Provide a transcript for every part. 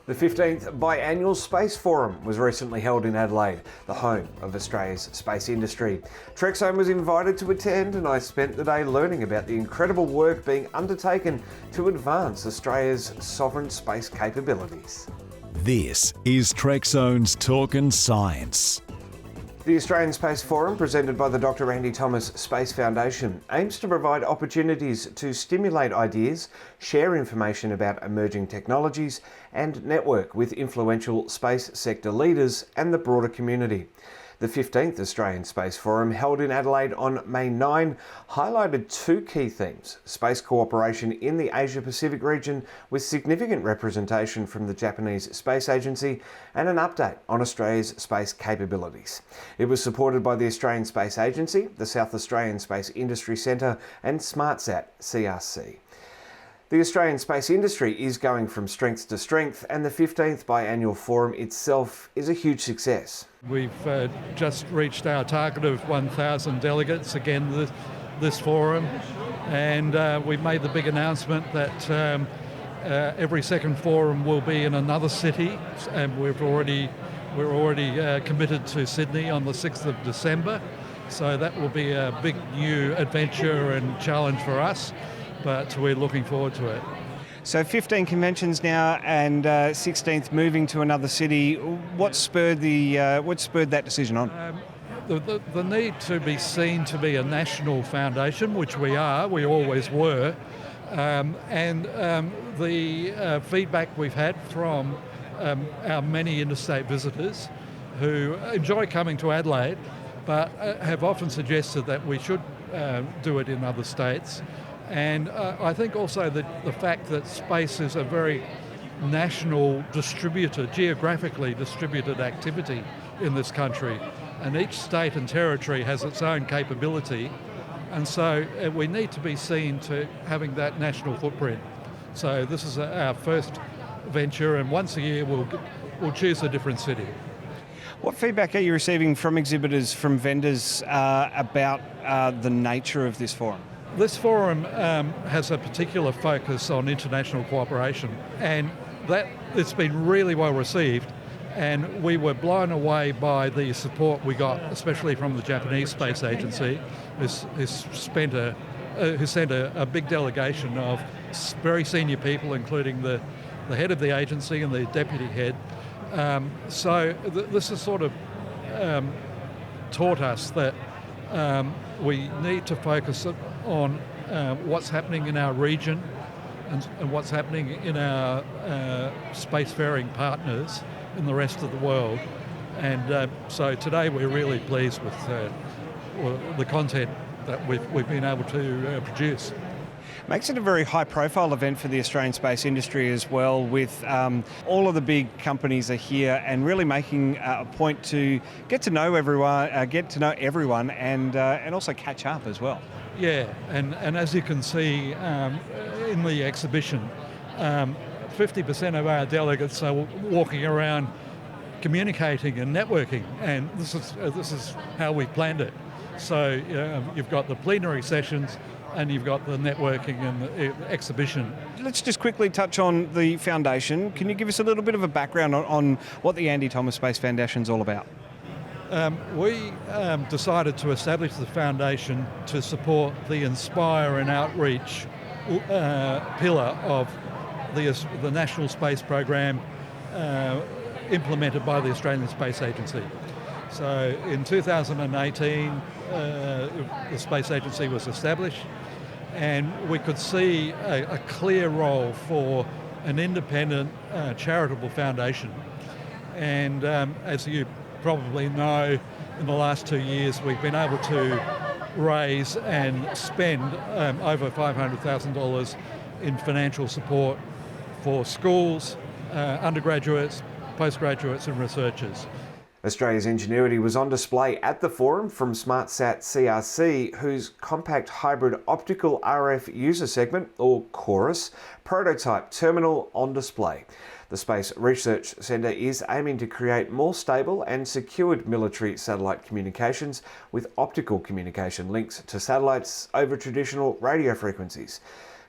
The 15th biannual Space Forum was recently held in Adelaide, the home of Australia's space industry. Trekzone was invited to attend, and I spent the day learning about the incredible work being undertaken to advance Australia's sovereign space capabilities. This is Trekzone's Talkin' Science. The Australian Space Forum, presented by the Dr. Andy Thomas Space Foundation, aims to provide opportunities to stimulate ideas, share information about emerging technologies, and network with influential space sector leaders and the broader community. The 15th Australian Space Forum, held in Adelaide on May 9, highlighted two key themes: space cooperation in the Asia-Pacific region with significant representation from the Japanese Space Agency, and an update on Australia's space capabilities. It was supported by the Australian Space Agency, the South Australian Space Industry Centre and Smartsat CRC. The Australian space industry is going from strength to strength, and the 15th biannual forum itself is a huge success. We've just reached our target of 1,000 delegates again this forum, and we've made the big announcement that every second forum will be in another city, and we're already committed to Sydney on the 6th of December. So that will be a big new adventure and challenge for us, but we're looking forward to it. So 15 conventions now, and 16th moving to another city. What spurred that decision on? The need to be seen to be a national foundation, which we are, we always were, and the feedback we've had from our many interstate visitors who enjoy coming to Adelaide, but have often suggested that we should do it in other states. And I think also that the fact that space is a very national geographically distributed activity in this country, and each state and territory has its own capability, and so we need to be seen to having that national footprint. So this is our first venture, and once a year we'll choose a different city. What feedback are you receiving from exhibitors, from vendors about the nature of this forum? This forum has a particular focus on international cooperation, and that it's been really well received, and we were blown away by the support we got, especially from the Japanese Space Agency, who sent a big delegation of very senior people, including the head of the agency and the deputy head. This has sort of taught us that we need to focus on what's happening in our region and what's happening in our spacefaring partners in the rest of the world. And so today we're really pleased with the content that we've been able to produce. Makes it a very high-profile event for the Australian space industry as well, with all of the big companies are here and really making a point to get to know everyone, and also catch up as well. Yeah, and as you can see in the exhibition, 50% of our delegates are walking around communicating and networking, and this is how we planned it. So you've got the plenary sessions, and you've got the networking and the exhibition. Let's just quickly touch on the foundation. Can you give us a little bit of a background on what the Andy Thomas Space Foundation is all about? We decided to establish the foundation to support the Inspire and Outreach pillar of the National Space Program implemented by the Australian Space Agency. So in 2018, the Space Agency was established, and we could see a clear role for an independent charitable foundation. And as you probably know, in the last 2 years we've been able to raise and spend over $500,000 in financial support for schools, undergraduates, postgraduates and researchers. Australia's ingenuity was on display at the forum from Smartsat CRC, whose compact hybrid optical RF user segment, or CHORUS, prototype terminal on display. The Space Research Centre is aiming to create more stable and secured military satellite communications with optical communication links to satellites over traditional radio frequencies.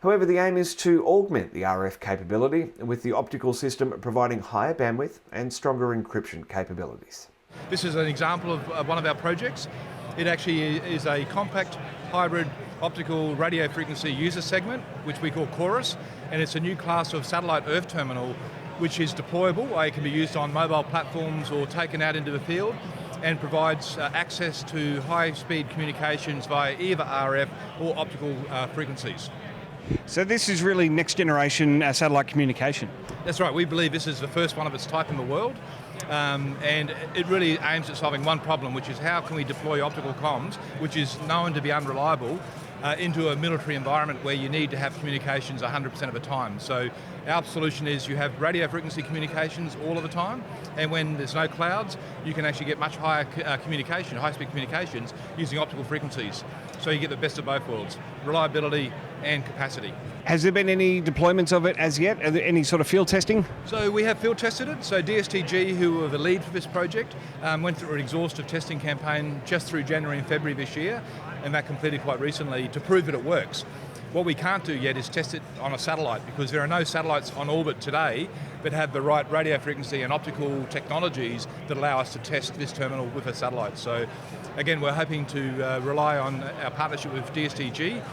However, the aim is to augment the RF capability, with the optical system providing higher bandwidth and stronger encryption capabilities. This is an example of one of our projects. It actually is a compact hybrid optical radio frequency user segment, which we call Chorus, and it's a new class of satellite earth terminal which is deployable. It can be used on mobile platforms or taken out into the field, and provides access to high-speed communications via either RF or optical frequencies. So this is really next generation satellite communication. That's right, we believe this is the first one of its type in the world, and it really aims at solving one problem, which is how can we deploy optical comms, which is known to be unreliable, into a military environment where you need to have communications 100% of the time. So our solution is you have radio frequency communications all of the time, and when there's no clouds, you can actually get much higher communication, high-speed communications, using optical frequencies. So you get the best of both worlds, reliability and capacity. Has there been any deployments of it as yet? Are there any sort of field testing? So we have field tested it. So DSTG, who were the lead for this project, went through an exhaustive testing campaign just through January and February this year, and that completed quite recently to prove that it works. What we can't do yet is test it on a satellite, because there are no satellites on orbit today that have the right radio frequency and optical technologies that allow us to test this terminal with a satellite. So again, we're hoping to rely on our partnership with DSTG.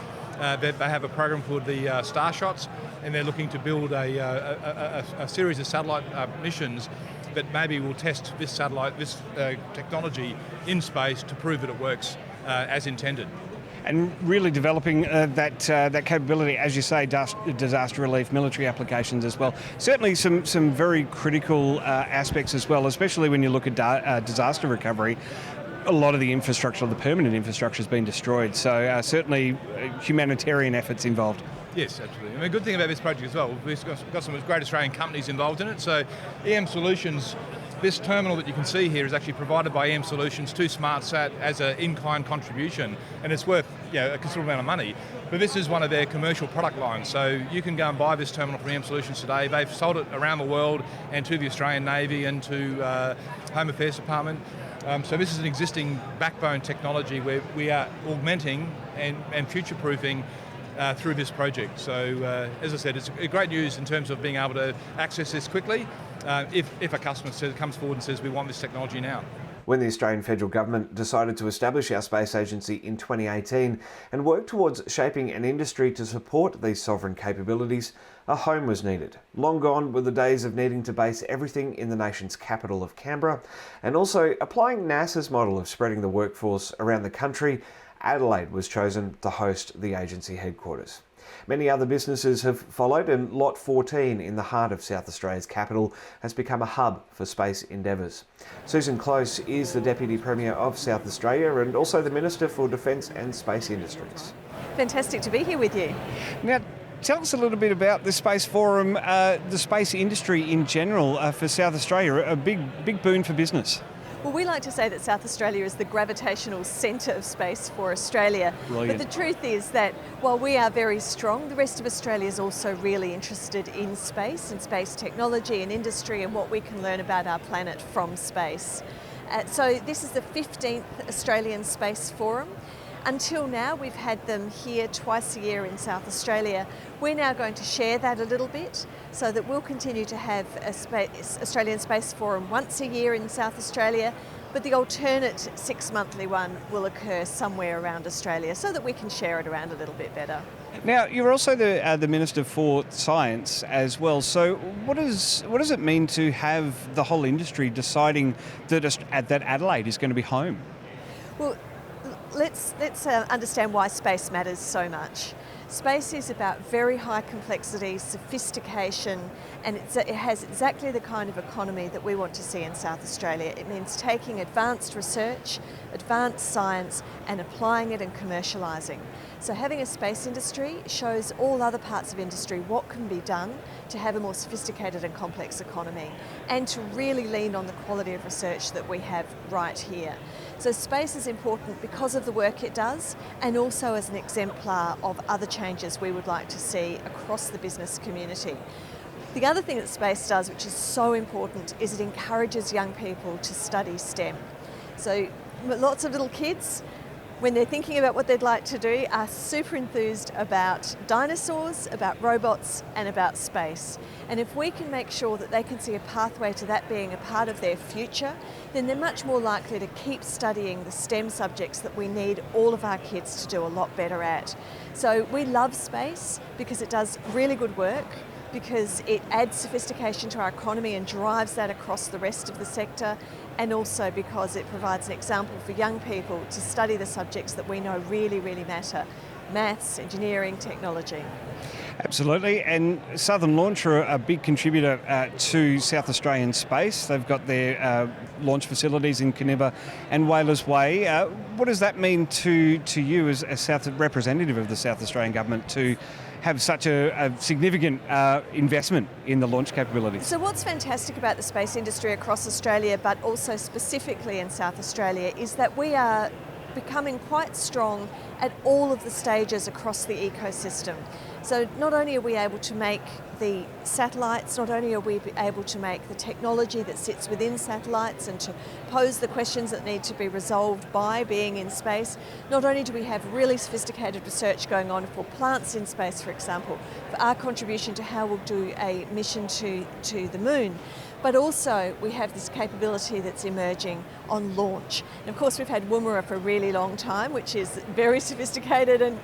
They have a program called the Star Shots, and they're looking to build a series of satellite missions that maybe will test this satellite, this technology in space to prove that it works as intended. And really developing that capability, as you say, disaster relief, military applications as well. Certainly some very critical aspects as well, especially when you look at disaster recovery. A lot of the infrastructure, the permanent infrastructure, has been destroyed. So certainly humanitarian efforts involved. Yes, absolutely. And the good thing about this project as well, we've got some great Australian companies involved in it. So EM Solutions, this terminal that you can see here is actually provided by EM Solutions to Smartsat as an in-kind contribution, and it's worth a considerable amount of money. But this is one of their commercial product lines, so you can go and buy this terminal from EM Solutions today. They've sold it around the world and to the Australian Navy and to Home Affairs Department. So this is an existing backbone technology where we are augmenting and future-proofing through this project. So as I said, it's great news in terms of being able to access this quickly if a customer comes forward and says we want this technology now. When the Australian Federal Government decided to establish our space agency in 2018 and work towards shaping an industry to support these sovereign capabilities, a home was needed. Long gone were the days of needing to base everything in the nation's capital of Canberra, and also applying NASA's model of spreading the workforce around the country. Adelaide was chosen to host the agency headquarters. Many other businesses have followed, and Lot 14 in the heart of South Australia's capital has become a hub for space endeavours. Susan Close is the Deputy Premier of South Australia and also the Minister for Defence and Space Industries. Fantastic to be here with you. Now, tell us a little bit about the Space Forum, the space industry in general for South Australia, a big boon for business. Well, we like to say that South Australia is the gravitational centre of space for Australia. Brilliant. But the truth is that while we are very strong, the rest of Australia is also really interested in space and space technology and industry and what we can learn about our planet from space. So this is the 15th Australian Space Forum. Until now, we've had them here twice a year in South Australia. We're now going to share that a little bit so that we'll continue to have a Australian Space Forum once a year in South Australia, but the alternate 6-monthly one will occur somewhere around Australia so that we can share it around a little bit better. Now, you're also the Minister for Science as well. So what does it mean to have the whole industry deciding that Adelaide is going to be home? Well, let's understand why space matters so much. Space is about very high complexity, sophistication, and it has exactly the kind of economy that we want to see in South Australia. It means taking advanced research, advanced science, and applying it and commercialising. So having a space industry shows all other parts of industry what can be done to have a more sophisticated and complex economy, and to really lean on the quality of research that we have right here. So space is important because of the work it does, and also as an exemplar of other changes we would like to see across the business community. The other thing that space does, which is so important, is it encourages young people to study STEM. So lots of little kids when they're thinking about what they'd like to do, are super enthused about dinosaurs, about robots, and about space. And if we can make sure that they can see a pathway to that being a part of their future, then they're much more likely to keep studying the STEM subjects that we need all of our kids to do a lot better at. So we love space because it does really good work, because it adds sophistication to our economy and drives that across the rest of the sector, and also because it provides an example for young people to study the subjects that we know really, really matter: maths, engineering, technology. Absolutely, and Southern Launch are a big contributor to South Australian space. They've got their launch facilities in Kaniba and Whalers Way. What does that mean to you as a representative of the South Australian Government to have such a significant investment in the launch capabilities? So what's fantastic about the space industry across Australia, but also specifically in South Australia, is that we are becoming quite strong at all of the stages across the ecosystem. So not only are we able to make the satellites, not only are we able to make the technology that sits within satellites and to pose the questions that need to be resolved by being in space, not only do we have really sophisticated research going on for plants in space, for example, for our contribution to how we'll do a mission to the moon, but also we have this capability that's emerging on launch. And of course we've had Woomera for a really long time, which is very sophisticated and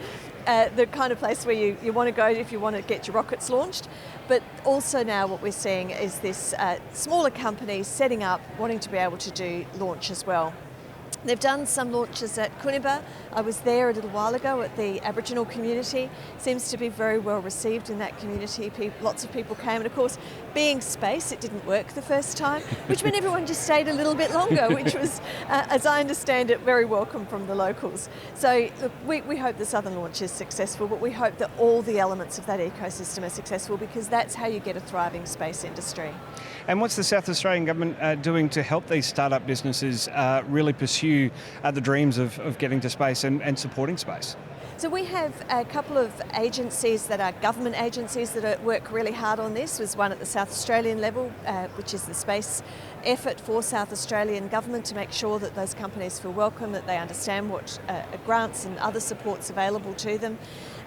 the kind of place where you want to go if you want to get your rockets launched. But also now what we're seeing is this smaller companies setting up, wanting to be able to do launch as well. They've done some launches at Kuniba. I was there a little while ago at the Aboriginal community. Seems to be very well received in that community. Lots of people came, and of course, being space, it didn't work the first time, which meant everyone just stayed a little bit longer, which was, as I understand it, very welcome from the locals. So look, we hope the Southern Launch is successful, but we hope that all the elements of that ecosystem are successful, because that's how you get a thriving space industry. And what's the South Australian Government doing to help these startup businesses really pursue the dreams of getting to space and supporting space? So we have a couple of agencies that are government agencies that work really hard on this. There's one at the South Australian level, which is the space effort for South Australian government to make sure that those companies feel welcome, that they understand what grants and other supports available to them.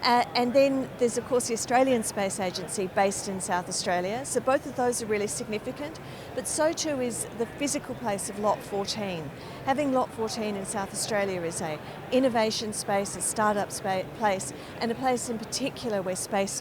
And then there's of course the Australian Space Agency based in South Australia. So both of those are really significant, but so too is the physical place of Lot 14. Having Lot 14 in South Australia is an innovation space, a startup place, and a place in particular where space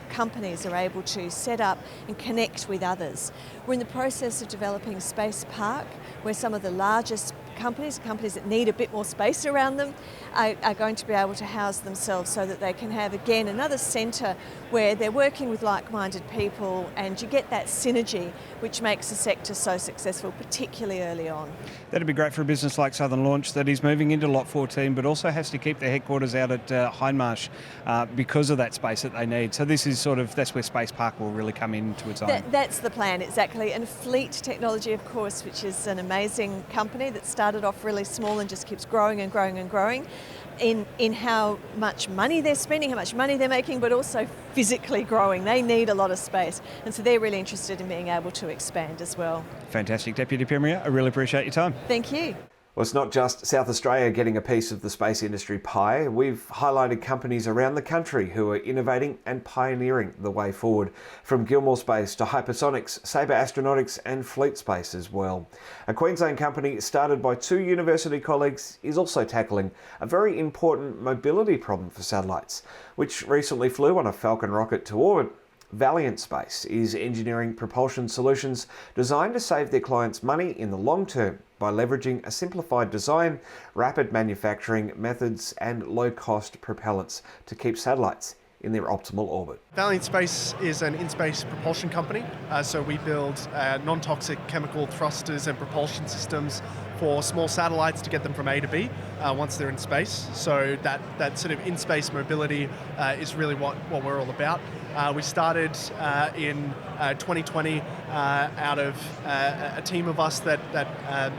companies are able to set up and connect with others. We're in the process of developing Space Park, where some of the largest companies that need a bit more space around them, are going to be able to house themselves so that they can have, again, another centre where they're working with like-minded people, and you get that synergy which makes the sector so successful, particularly early on. That'd be great for a business like Southern Launch that is moving into Lot 14, but also has to keep their headquarters out at Hindmarsh because of that space that they need. So this is that's where Space Park will really come into its own. That's the plan, exactly. And Fleet Technology, of course, which is an amazing company that started off really small and just keeps growing and growing and growing in how much money they're spending, how much money they're making, but also physically growing. They need a lot of space, and so they're really interested in being able to expand as well. Fantastic. Deputy Premier, I really appreciate your time. Thank you. Well, it's not just South Australia getting a piece of the space industry pie. We've highlighted companies around the country who are innovating and pioneering the way forward, from Gilmore Space to Hypersonics, Sabre Astronautics and Fleet Space as well. A Queensland company started by two university colleagues is also tackling a very important mobility problem for satellites, which recently flew on a Falcon rocket to orbit. Valiant Space is engineering propulsion solutions designed to save their clients money in the long term by leveraging a simplified design, rapid manufacturing methods and low-cost propellants to keep satellites in their optimal orbit. Valiant Space is an in-space propulsion company, so we build non-toxic chemical thrusters and propulsion systems for small satellites to get them from A to B once they're in space. So that sort of in-space mobility is really what we're all about. We started in 2020 out of a team of us that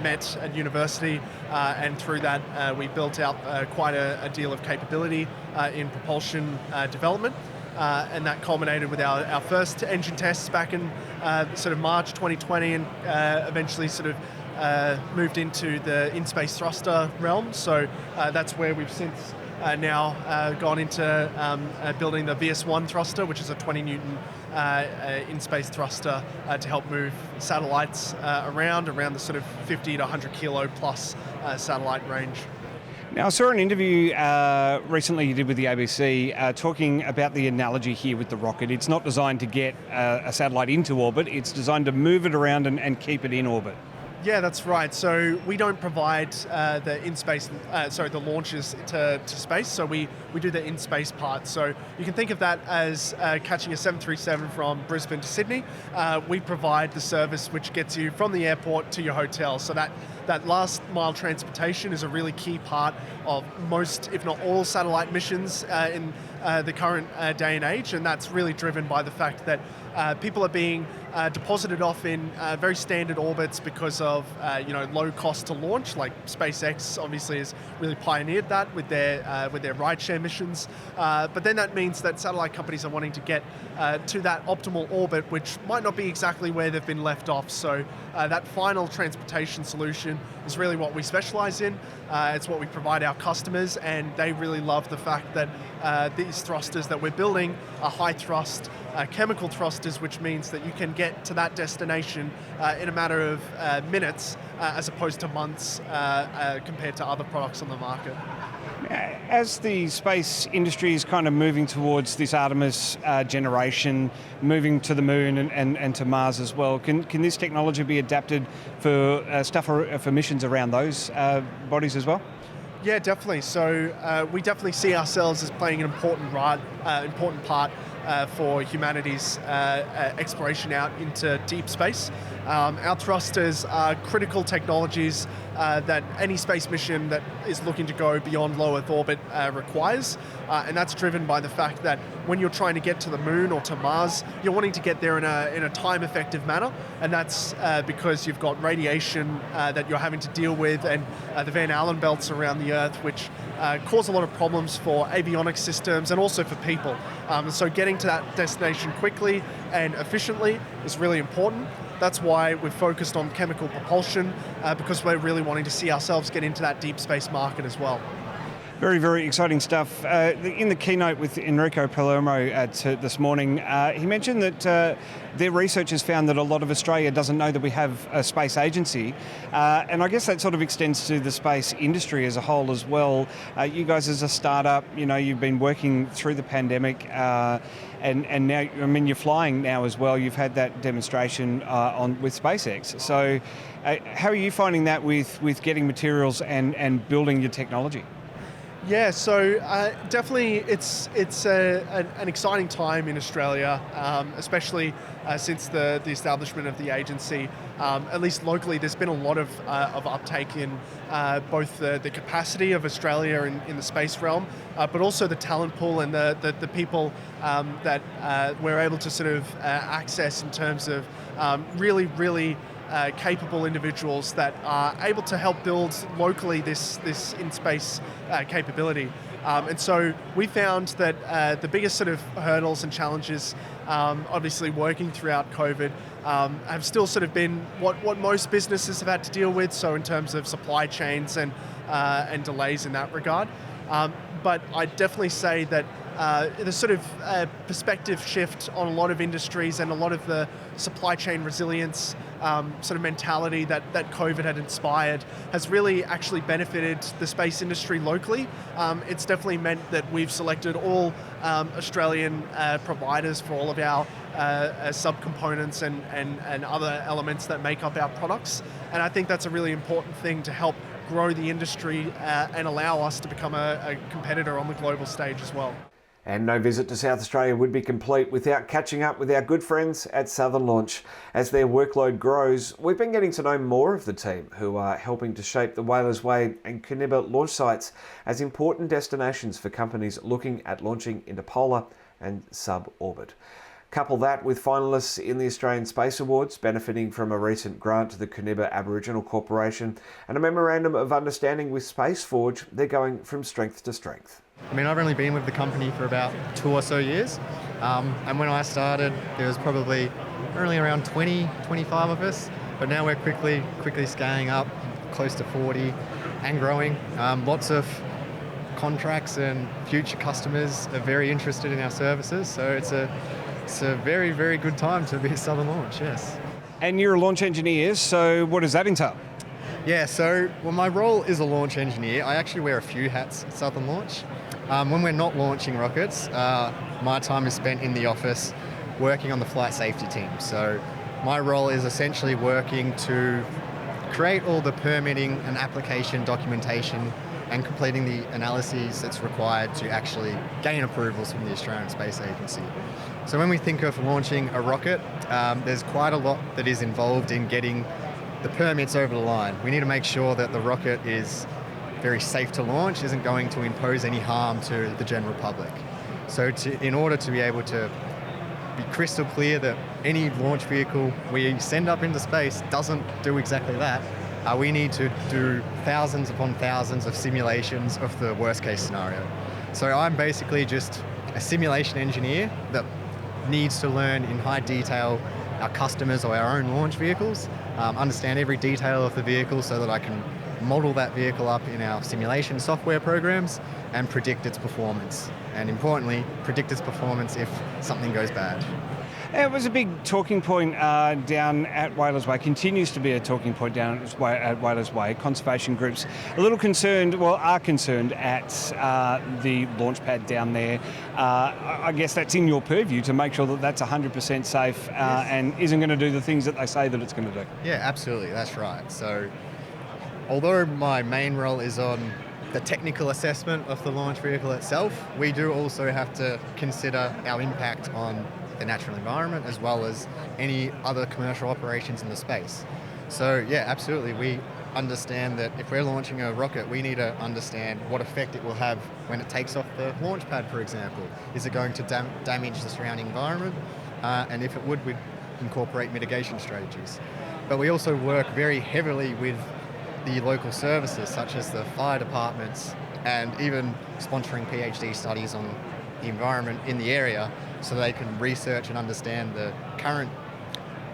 met at university, and through that we built out quite a deal of capability in propulsion development. and that culminated with our first engine tests back in sort of March 2020, and eventually sort of moved into the in-space thruster realm. So that's where we've since now gone into building the VS1 thruster, which is a 20 Newton in-space thruster to help move satellites around the sort of 50 to 100 kilo plus satellite range. Now, I saw an interview recently you did with the ABC talking about the analogy here with the rocket. It's not designed to get a satellite into orbit, it's designed to move it around and keep it in orbit. Yeah, that's right. So we don't provide the launches to space. So we do the in-space part. So you can think of that as catching a 737 from Brisbane to Sydney. We provide the service which gets you from the airport to your hotel. So that last mile transportation is a really key part of most, if not all, satellite missions in the current day and age, and that's really driven by the fact that people are being deposited off in very standard orbits because of low cost to launch. Like SpaceX obviously has really pioneered that with their rideshare missions, but then that means that satellite companies are wanting to get to that optimal orbit, which might not be exactly where they've been left off. So that final transportation solution is really what we specialize in. It's what we provide our customers, and they really love the fact that these thrusters that we're building are high thrust chemical thrusters, which means that you can get to that destination in a matter of minutes as opposed to months compared to other products on the market. As the space industry is kind of moving towards this Artemis generation, moving to the moon and to Mars as well, can this technology be adapted for for missions around those bodies as well? Yeah, definitely. So we definitely see ourselves as playing an important part for humanity's exploration out into deep space. Our thrusters are critical technologies that any space mission that is looking to go beyond low Earth orbit requires, and that's driven by the fact that when you're trying to get to the moon or to Mars, you're wanting to get there in a time-effective manner, and that's because you've got radiation that you're having to deal with, and the Van Allen belts around the Earth, which cause a lot of problems for avionics systems and also for people. So getting to that destination quickly and efficiently is really important. That's why we've focused on chemical propulsion, because we're really wanting to see ourselves get into that deep space market as well. Very, very exciting stuff. In the keynote with Enrico Palermo this morning, he mentioned that their researchers found that a lot of Australia doesn't know that we have a space agency, and I guess that sort of extends to the space industry as a whole as well. You guys as a startup, you've been working through the pandemic, and now, you're flying now as well. You've had that demonstration with SpaceX. So how are you finding that with getting materials and building your technology? Yeah, so definitely it's an exciting time in Australia, especially since the establishment of the agency. At least locally, there's been a lot of uptake in both the capacity of Australia in the space realm, but also the talent pool and the people that we're able to sort of access in terms of really capable individuals that are able to help build locally this in-space capability. And so we found that the biggest sort of hurdles and challenges, obviously working throughout COVID, have still sort of been what most businesses have had to deal with, so in terms of supply chains and delays in that regard. But I'd definitely say that the sort of perspective shift on a lot of industries and a lot of the supply chain resilience sort of mentality that COVID had inspired has really actually benefited the space industry locally. It's definitely meant that we've selected all Australian providers for all of our subcomponents and other elements that make up our products. And I think that's a really important thing to help grow the industry and allow us to become a competitor on the global stage as well. And no visit to South Australia would be complete without catching up with our good friends at Southern Launch. As their workload grows, we've been getting to know more of the team who are helping to shape the Whalers Way and Caniba launch sites as important destinations for companies looking at launching into polar and sub-orbit. Couple that with finalists in the Australian Space Awards benefiting from a recent grant to the Caniba Aboriginal Corporation and a memorandum of understanding with Spaceforge, they're going from strength to strength. I mean, I've only been with the company for about 2 or so years. And when I started, there was probably only around 20, 25 of us. But now we're quickly scaling up, close to 40 and growing. Lots of contracts and future customers are very interested in our services. So it's a very, very good time to be at Southern Launch, yes. And you're a launch engineer, so what does that entail? Yeah, so my role is a launch engineer. I actually wear a few hats at Southern Launch. When we're not launching rockets, my time is spent in the office working on the flight safety team. So my role is essentially working to create all the permitting and application documentation and completing the analyses that's required to actually gain approvals from the Australian Space Agency. So when we think of launching a rocket, there's quite a lot that is involved in getting the permits over the line. We need to make sure that the rocket is very safe to launch, isn't going to impose any harm to the general public. So in order to be able to be crystal clear that any launch vehicle we send up into space doesn't do exactly that, we need to do thousands upon thousands of simulations of the worst case scenario. So I'm basically just a simulation engineer that needs to learn in high detail our customers or our own launch vehicles, understand every detail of the vehicle so that I can model that vehicle up in our simulation software programs and predict its performance. And importantly, predict its performance if something goes bad. It was a big talking point down at Whalers Way, continues to be a talking point down at Whalers Way. Conservation groups a little concerned, are concerned at the launch pad down there. I guess that's in your purview to make sure that that's 100% safe and isn't going to do the things that they say that it's going to do. Yeah, absolutely, that's right. So although my main role is on the technical assessment of the launch vehicle itself, we do also have to consider our impact on the natural environment as well as any other commercial operations in the space. So yeah, absolutely, we understand that if we're launching a rocket, we need to understand what effect it will have when it takes off the launch pad, for example. Is it going to damage the surrounding environment? And if it would, we'd incorporate mitigation strategies. But we also work very heavily with the local services, such as the fire departments, and even sponsoring PhD studies on the environment in the area so they can research and understand the current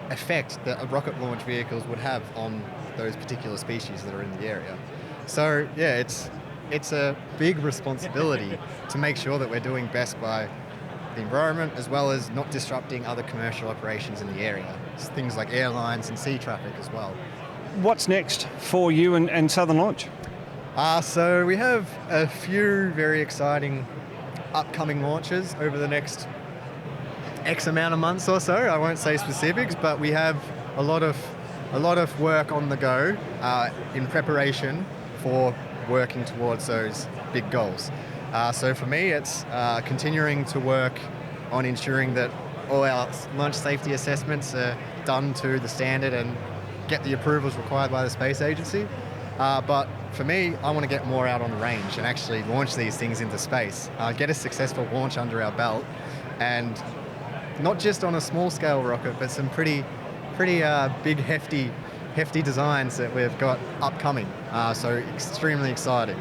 effect that rocket launch vehicles would have on those particular species that are in the area. So yeah, it's a big responsibility to make sure that we're doing best by the environment as well as not disrupting other commercial operations in the area. It's things like airlines and sea traffic as well. What's next for you and Southern Launch? So we have a few very exciting upcoming launches over the next X amount of months or so. I won't say specifics, but we have a lot of work on the go in preparation for working towards those big goals. So for me, it's continuing to work on ensuring that all our launch safety assessments are done to the standard and get the approvals required by the space agency. But for me, I want to get more out on the range and actually launch these things into space, get a successful launch under our belt, and not just on a small scale rocket, but some pretty big, hefty designs that we've got upcoming. So extremely exciting.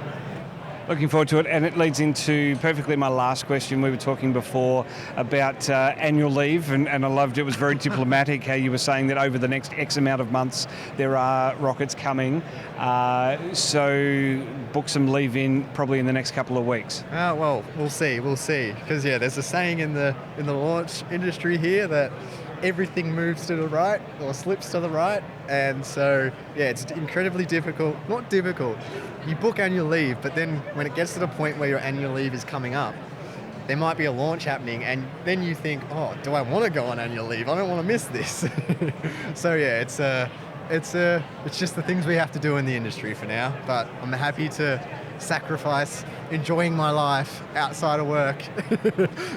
Looking forward to it, and it leads into perfectly my last question. We were talking before about annual leave, and I loved it was very diplomatic how you were saying that over the next X amount of months there are rockets coming. So book some leave in probably in the next couple of weeks. Well, we'll see, because yeah, there's a saying in the launch industry here that everything moves to the right or slips to the right, and so yeah, it's incredibly difficult. Not difficult. You book annual leave, but then when it gets to the point where your annual leave is coming up, there might be a launch happening, and then you think, oh, do I want to go on annual leave? I don't want to miss this. So yeah, it's just the things we have to do in the industry for now. But I'm happy to sacrifice enjoying my life outside of work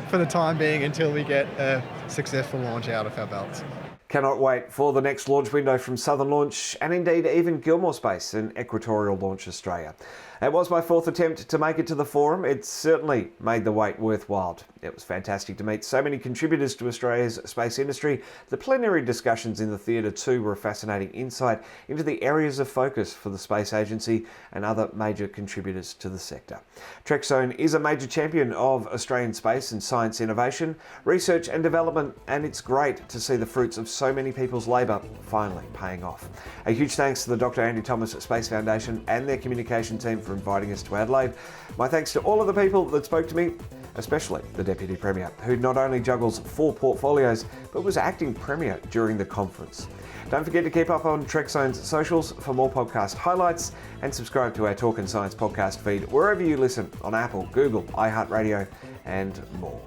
for the time being until we get a successful launch out of our belts. Cannot wait for the next launch window from Southern Launch and indeed even Gilmore Space and Equatorial Launch Australia. It was my 4th attempt to make it to the forum. It certainly made the wait worthwhile. It was fantastic to meet so many contributors to Australia's space industry. The plenary discussions in the theatre too were a fascinating insight into the areas of focus for the Space Agency and other major contributors to the sector. Trekzone is a major champion of Australian space and science innovation, research and development, and it's great to see the fruits of so many people's labour finally paying off. A huge thanks to the Dr. Andy Thomas Space Foundation and their communication team for inviting us to Adelaide. My thanks to all of the people that spoke to me, especially the Deputy Premier, who not only juggles 4 portfolios, but was acting Premier during the conference. Don't forget to keep up on Trekzone's socials for more podcast highlights and subscribe to our Talk and Science podcast feed wherever you listen on Apple, Google, iHeartRadio and more.